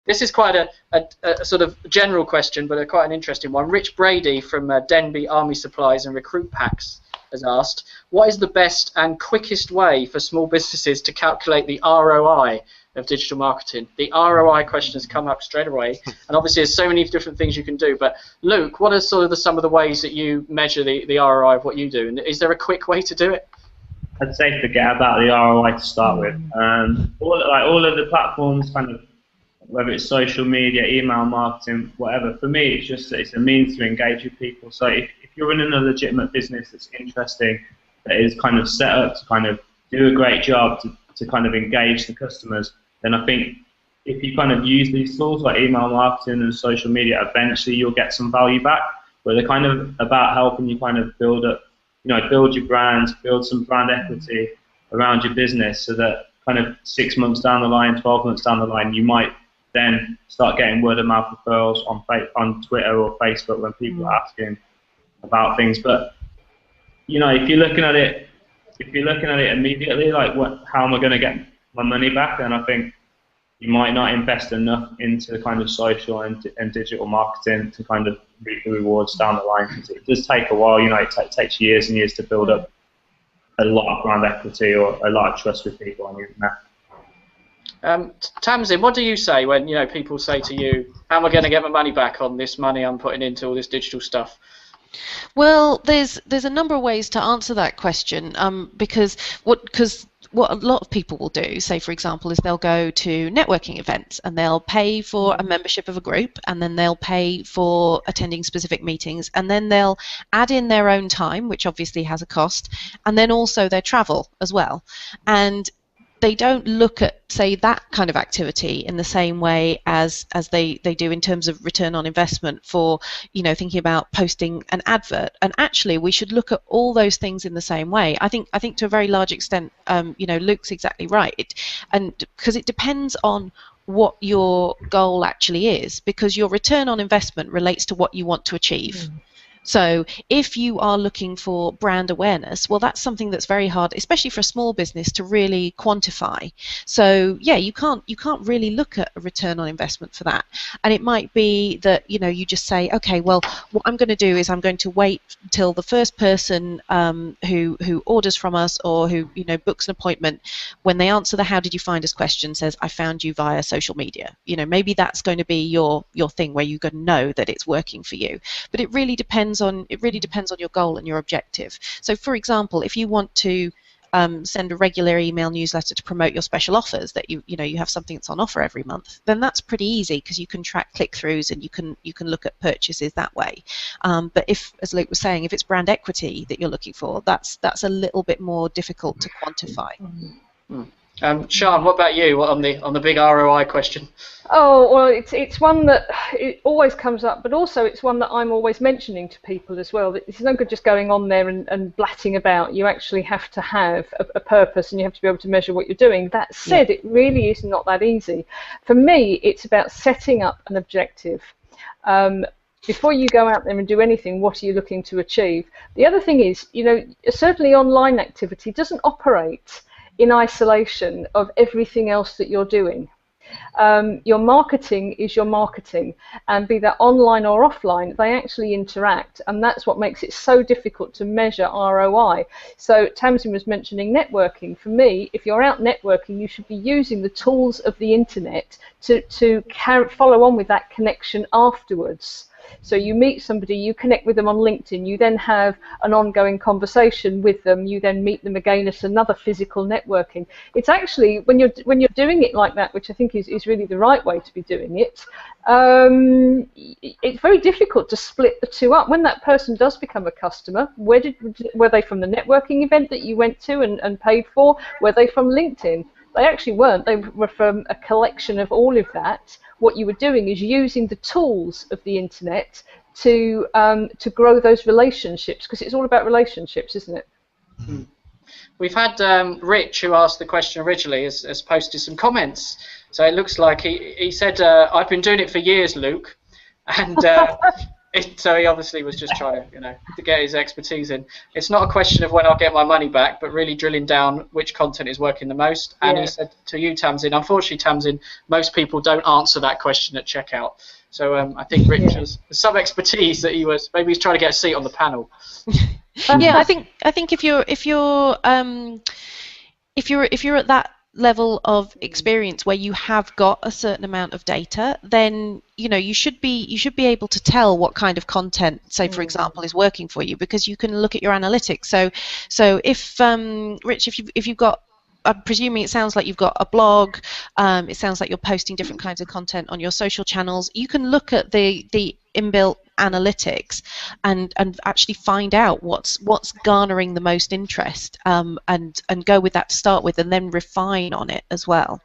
This is quite a sort of general question, but quite an interesting one. Rich Brady from Denby Army Supplies and Recruit Packs has asked, what is the best and quickest way for small businesses to calculate the ROI of digital marketing? The ROI question has come up straight away, and obviously there's so many different things you can do. But Luke, what are sort of some of the ways that you measure the ROI of what you do? And is there a quick way to do it? I'd say forget about the ROI to start with. All of the platforms, kind of, whether it's social media, email marketing, whatever, for me it's a means to engage with people. So if you're running a legitimate business that's interesting, that is kind of set up to kind of do a great job to kind of engage the customers, then I think if you kind of use these tools like email marketing and social media, eventually you'll get some value back. But they're kind of about helping you kind of build up, build your brand, build some brand equity around your business, so that kind of 6 months down the line, 12 months down the line, you might then start getting word of mouth referrals on Twitter or Facebook when people are asking about things. But if you're looking at it immediately, like how am I going to get my money back? Then I think you might not invest enough into kind of social and digital marketing to kind of reap the rewards down the line, because it does take a while. It takes years and years to build up a lot of brand equity or a lot of trust with people on the internet. Tamsin, what do you say when people say to you, how am I going to get my money back on this money I'm putting into all this digital stuff? Well, there's a number of ways to answer that question, because what a lot of people will do, say for example, is they'll go to networking events and they'll pay for a membership of a group, and then they'll pay for attending specific meetings, and then they'll add in their own time, which obviously has a cost, and then also their travel as well. And they don't look at, say, that kind of activity in the same way as they do in terms of return on investment for, thinking about posting an advert. And actually, we should look at all those things in the same way. I think to a very large extent, Luke's exactly right. Because it depends on what your goal actually is, because your return on investment relates to what you want to achieve. So if you are looking for brand awareness, well, that's something that's very hard, especially for a small business, to really quantify. So yeah, you can't really look at a return on investment for that. And it might be that you just say, okay, well, what I'm going to do is I'm going to wait till the first person who orders from us, or who books an appointment, when they answer the "How did you find us?" question, says, "I found you via social media." Maybe that's going to be your thing where you're going to know that it's working for you. But it really depends on your goal and your objective. So for example, if you want to send a regular email newsletter to promote your special offers, that you have something that's on offer every month, then that's pretty easy, because you can track click-throughs and you can look at purchases that way. But if, as Luke was saying, if it's brand equity that you're looking for, that's a little bit more difficult to quantify. Sian, what about you on the big ROI question? Oh, well, it's one that it always comes up, but also it's one that I'm always mentioning to people as well. That it's no good just going on there and blatting about. You actually have to have a purpose, and you have to be able to measure what you're doing. That said, it really is not that easy. For me, it's about setting up an objective. Before you go out there and do anything, what are you looking to achieve? The other thing is, certainly online activity doesn't operate in isolation of everything else that you're doing. Your marketing is your marketing, and be that online or offline, they actually interact, and that's what makes it so difficult to measure ROI. So Tamsin was mentioning networking. For me, if you're out networking, you should be using the tools of the internet to follow on with that connection afterwards. So you meet somebody, you connect with them on LinkedIn, you then have an ongoing conversation with them, you then meet them again at another physical networking. It's actually, when you're doing it like that, which I think is really the right way to be doing it, it's very difficult to split the two up. When that person does become a customer, were they from the networking event that you went to and paid for? Were they from LinkedIn? They actually weren't. They were from a collection of all of that. What you were doing is using the tools of the internet to grow those relationships, because it's all about relationships, isn't it? We've had Rich, who asked the question originally, has posted some comments. So it looks like he said, I've been doing it for years, Luke, and So he obviously was just trying to, to get his expertise in. It's not a question of when I'll get my money back, but really drilling down which content is working the most. And he said to you, Tamsin, unfortunately, Tamsin, most people don't answer that question at checkout. So I think Rich has some expertise that maybe he's trying to get a seat on the panel. Yeah, I think if you're at that level of experience where you have got a certain amount of data, then you should be able to tell what kind of content, say for example, is working for you, because you can look at your analytics. So if Rich, if you've got, I'm presuming it sounds like you've got a blog, it sounds like you're posting different kinds of content on your social channels, you can look at the inbuilt analytics and actually find out what's garnering the most interest, and go with that to start with, and then refine on it as well.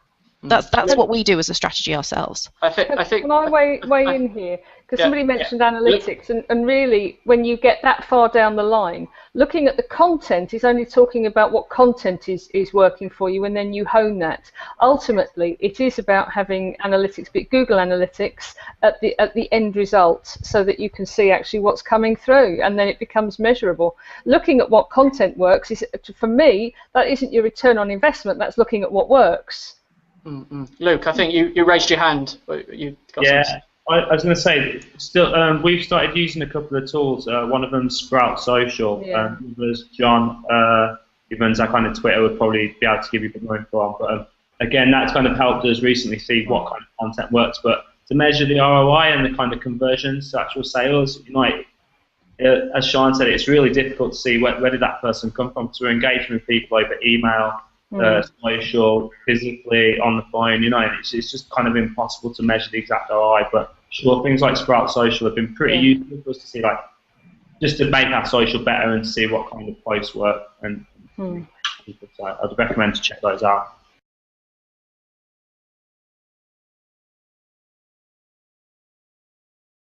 That's what we do as a strategy ourselves. I think. Can I weigh in here? Because somebody mentioned analytics, and really, when you get that far down the line, looking at the content is only talking about what content is working for you, and then you hone that. Ultimately, it is about having analytics, be it Google Analytics, at the end result, so that you can see actually what's coming through, and then it becomes measurable. Looking at what content works is, for me, that isn't your return on investment. That's looking at what works. Luke, I think you raised your hand. You got something. I was going to say, still, we've started using a couple of tools. One of them's Sprout Social. There's John, who runs that kind of Twitter, would probably be able to give you a bit more info on. But again, that's kind of helped us recently see what kind of content works. But to measure the ROI and the kind of conversions to actual sales, as Sean said, it's really difficult to see where did that person come from. So we're engaging with people over email, social, physically, on the phone, it's just kind of impossible to measure the exact ROI. But sure, things like Sprout Social have been pretty useful for us to see, just to make our social better and see what kind of posts work. And I'd recommend to check those out.